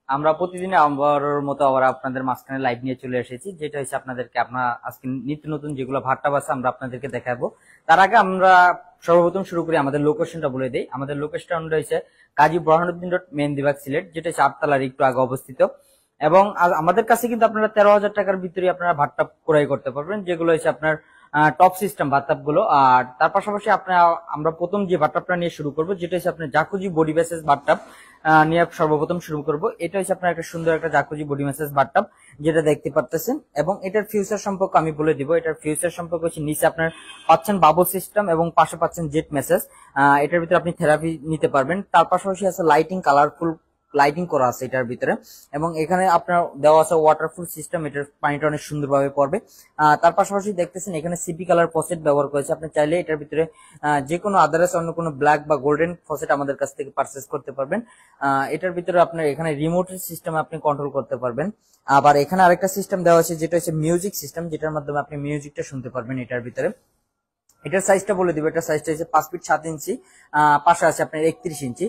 আমরা প্রতিদিন আবার মতো আবার আপনাদের মাঝখানে লাইভ নিয়ে চলে এসেছি, যেটা হচ্ছে আপনাদেরকে আপনার আজকে নিত্য নতুন যেগুলো ভাট্টাব আছে আমরা আপনাদেরকে দেখাবো। তার আগে আমরা সর্বপ্রথম শুরু করি, আমাদের লোকেশনটা বলে দেই। আমাদের লোকেশন রয়েছে কাজী বুরহানুদ্দিন রোড, মেহেন্দিবাগ, সিলেট, যেটা হচ্ছে আটতলার একটু আগে অবস্থিত। এবং আমাদের কাছে কিন্তু আপনারা 13,000 টাকার ভিতরে আপনারা ভাট্টাব ক্রয় করতে পারবেন, যেগুলো হচ্ছে আপনার টপ সিস্টেম বাথটাব গুলো। আর তার পাশাপাশি আপনার আমরা প্রথম যে বাথটাবটা নিয়ে শুরু করব, যেটা হচ্ছে আপনার জাকুজি বডি বেসেস বাথটাব নিয়ে সর্বপ্রথম শুরু করব। এটা হচ্ছে আপনার একটা সুন্দর একটা জাকুজি বডি ম্যাসাজ বাথটাব, যেটা দেখতে পারতেছেন। এবং এটার ফিউচার সম্পর্কে আমি বলে দিব। এটার ফিউচার সম্পর্কে হচ্ছে নিচে আপনার পাচ্ছেন বাবল সিস্টেম এবং পাশে পাচ্ছেন জেট মেসেজ। এটার ভিতরে আপনি থেরাপি নিতে পারবেন। তার পাশাপাশি আছে লাইটিং, কালারফুল লাইটিং করা আছে এটার ভিতরে। এবং এখানে আপনার দেওয়া আছে ওয়াটারফুল সিস্টেম, এটার পানিটা অনেক সুন্দরভাবে পড়বে। তার পাশাপাশি দেখতেছেন এখানে সিপি কালার ফসেট ব্যবহার করেছে। আপনি চাইলে এটার ভিতরে যে কোনো আদার্স অন্য কোনো ব্ল্যাক বা গোল্ডেন ফসেট আমাদের কাছ থেকে পারচেস করতে পারবেন। এটার ভিতরে আপনার এখানে রিমোট সিস্টেম আপনি কন্ট্রোল করতে পারবেন। আবার এখানে আরেকটা সিস্টেম দেওয়া আছে, যেটা হচ্ছে মিউজিক সিস্টেম, যেটার মাধ্যমে আপনি মিউজিকটা শুনতে পারবেন এটার ভিতরে। এটার সাইজটা বলে দিব। এটার সাইজটা হচ্ছে 5 ফিট 7 ইঞ্চি, পাশে আছে আপনার 31 ইঞ্চি।